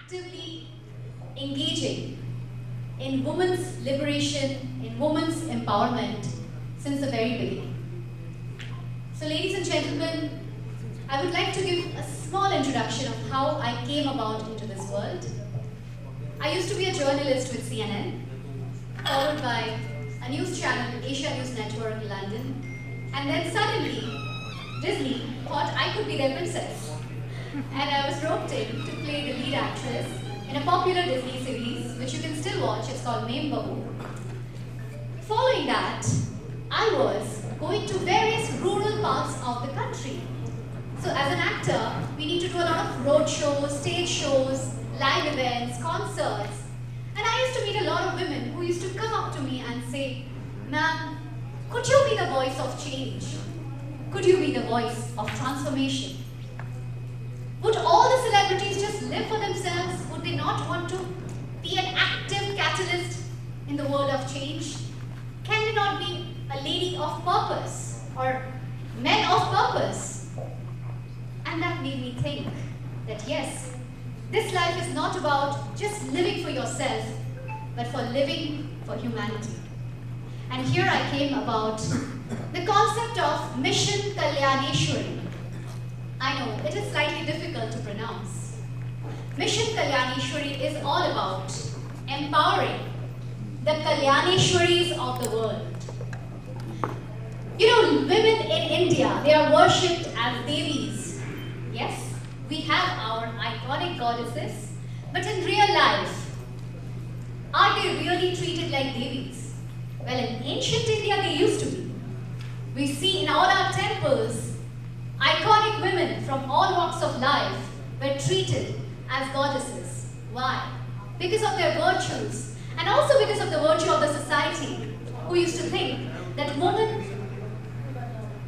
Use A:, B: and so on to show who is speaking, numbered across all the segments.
A: actively engaging in women's liberation, in women's empowerment since the very beginning. So ladies and gentlemen, I would like to give a small introduction of how I came about into this world. I used to be a journalist with CNN, followed by a news channel, Asia News Network, London, and then suddenly Disney thought I could be their princess. And I was roped in to play the lead actress in a popular Disney series, which you can still watch. It's called Main Babu. Following that, I was going to various rural parts of the country. So as an actor, we need to do a lot of road shows, stage shows, live events, concerts. And I used to meet a lot of women who used to come up to me and say, "Ma'am, could you be the voice of change? Could you be the voice of transformation? Would all the celebrities just live for themselves? Would they not want to be an active catalyst in the world of change? Can they not be a lady of purpose or men of purpose?" And that made me think that yes, this life is not about just living for yourself, but for living for humanity. And here I came about the concept of Mission Kalyaneshwari. I know, it is slightly difficult to pronounce. Mission Kalyaneshwari is all about empowering the Kalyaneshwaris of the world. You know, women in India, they are worshipped as devis. Yes, we have our iconic goddesses, but in real life, are they really treated like devis? Well, in ancient India, they used to be. We see in all our temples, iconic women from all walks of life were treated as goddesses. Why? Because of their virtues, and also because of the virtue of the society, who used to think that women,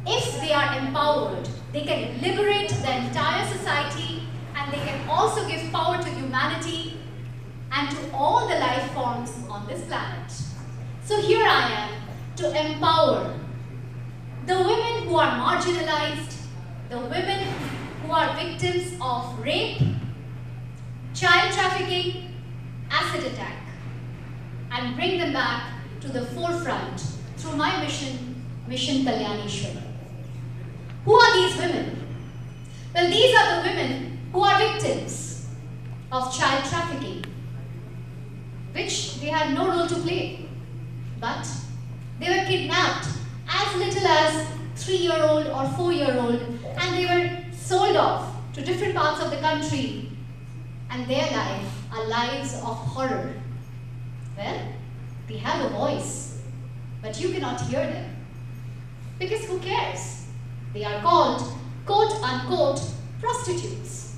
A: if they are empowered, they can liberate the entire society, and they can also give power to humanity and to all the life forms on this planet. So here I am to empower the women who are marginalized, the women who are victims of rape, child trafficking, acid attack, and bring them back to the forefront through my mission, Mission Kalyaneshwari. Who are these women? Well, these are the women who are victims of child trafficking, which they had no role to play, but they were kidnapped as little as 3-year-old or 4-year-old, and they were sold off to different parts of the country, and their lives are lives of horror. Well, they have a voice, but you cannot hear them, because who cares? They are called, quote-unquote, prostitutes.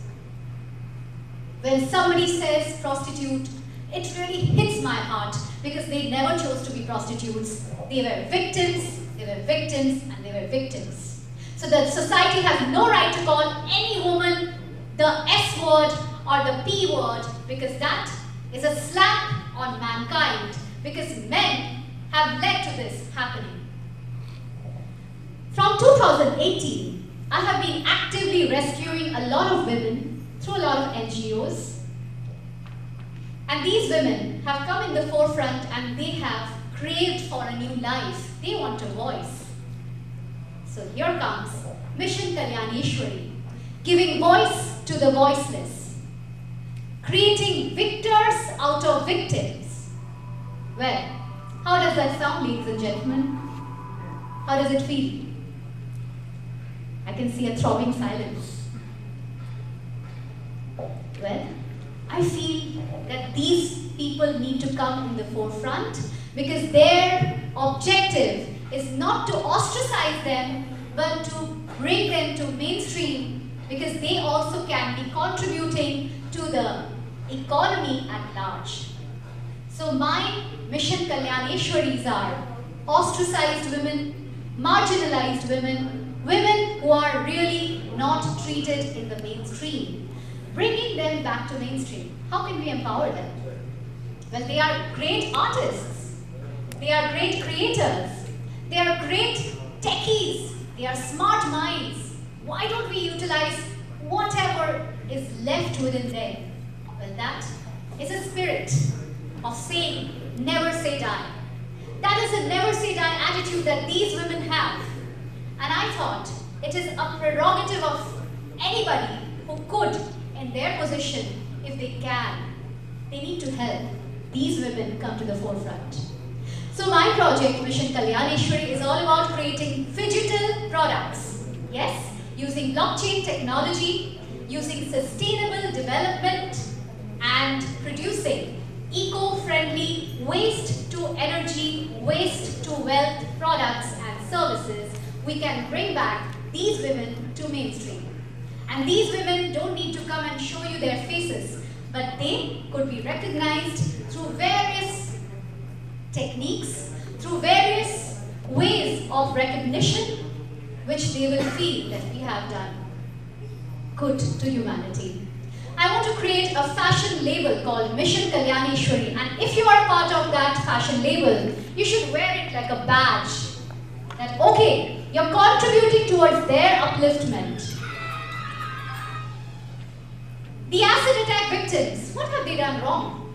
A: When somebody says prostitute, it really hits my heart, because they never chose to be prostitutes. They were victims, and they were victims. So the society has no right to call any woman the S word or the P word, because that is a slap on mankind, because men have led to this happening. From 2018, I have been actively rescuing a lot of women through a lot of NGOs. And these women have come in the forefront, and they have craved for a new life. They want a voice. So here comes Mission Kalyaneshwari, giving voice to the voiceless, creating victors out of victims. Well, how does that sound, ladies and gentlemen? How does it feel? I can see a throbbing silence. Well, I feel that these people need to come in the forefront, because their objective is not to ostracize them, but to bring them to mainstream, because they also can be contributing to the economy at large. So my Mission Kalyaneshwaris are ostracized women, marginalized women, women who are really not treated in the mainstream, bringing them back to mainstream. How can we empower them? Well, they are great artists, they are great creators, they are great techies, they are smart minds. Why don't we utilize whatever is left within them? Well, that is a spirit of saying, never say die. That is a never say die attitude that these women have. And I thought it is a prerogative of anybody who could, in their position, if they can, they need to help these women come to the forefront. So my project, Mission Kalyaneshwari, is all about creating phygital products. Yes, using blockchain technology, using sustainable development, and producing eco-friendly waste to energy, waste to wealth products and services. We can bring back these women to mainstream. And these women don't need to come and show you their faces, but they could be recognized through various techniques, through various ways of recognition, which they will feel that we have done good to humanity. I want to create a fashion label called Mission Kalyaneshwari, and if you are part of that fashion label, you should wear it like a badge. That, okay, you're contributing towards their upliftment. The acid attack victims, what have they done wrong?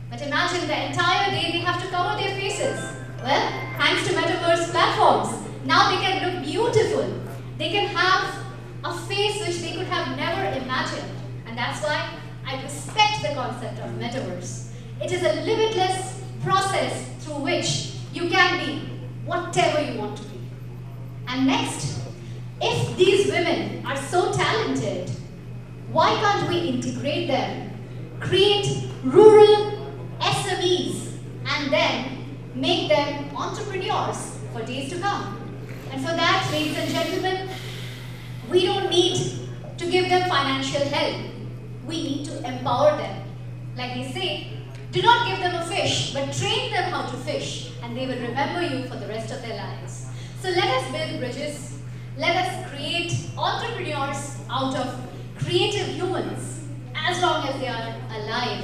A: But imagine the entire day they have to cover their faces. Well, thanks to metaverse platforms, now they can look beautiful. They can have a face which they could have never imagined. And that's why I respect the concept of metaverse. It is a limitless process through which you can be whatever you want to be. And next, if these women are so talented, why can't we integrate them, create rural SMEs, and then make them entrepreneurs for days to come? And for that, ladies and gentlemen, we don't need to give them financial help. We need to empower them. Like they say, do not give them a fish, but train them how to fish, and they will remember you for the rest of their lives. So let us build bridges. Let us create entrepreneurs out of creative humans. As long as they are alive,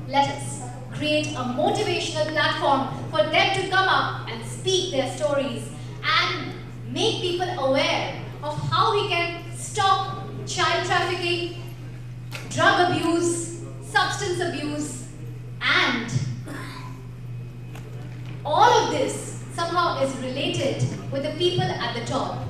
A: let us create a motivational platform for them to come up and speak their stories and make people aware of how we can stop child trafficking, drug abuse, substance abuse, and all of this somehow is related with the people at the top.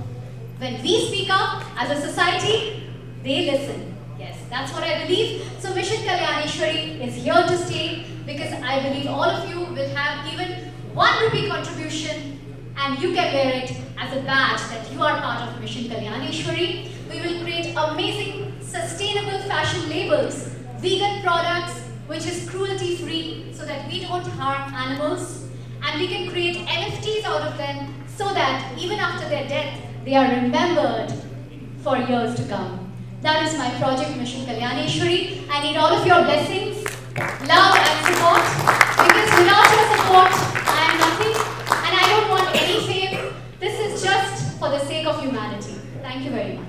A: When we speak up as a society, they listen. Yes, that's what I believe. So Mission Kalyaneshwari is here to stay because I believe all of you will have even ₹1 contribution and you can wear it as a badge that you are part of Mission Kalyaneshwari. We will create amazing, sustainable fashion labels, vegan products, which is cruelty-free so that we don't harm animals. And we can create NFTs out of them so that even after their death, they are remembered for years to come. That is my project, Mission Kalyaneshwari. I need all of your blessings, love and support, because without your support, I am nothing and I don't want any fame. This is just for the sake of humanity. Thank you very much.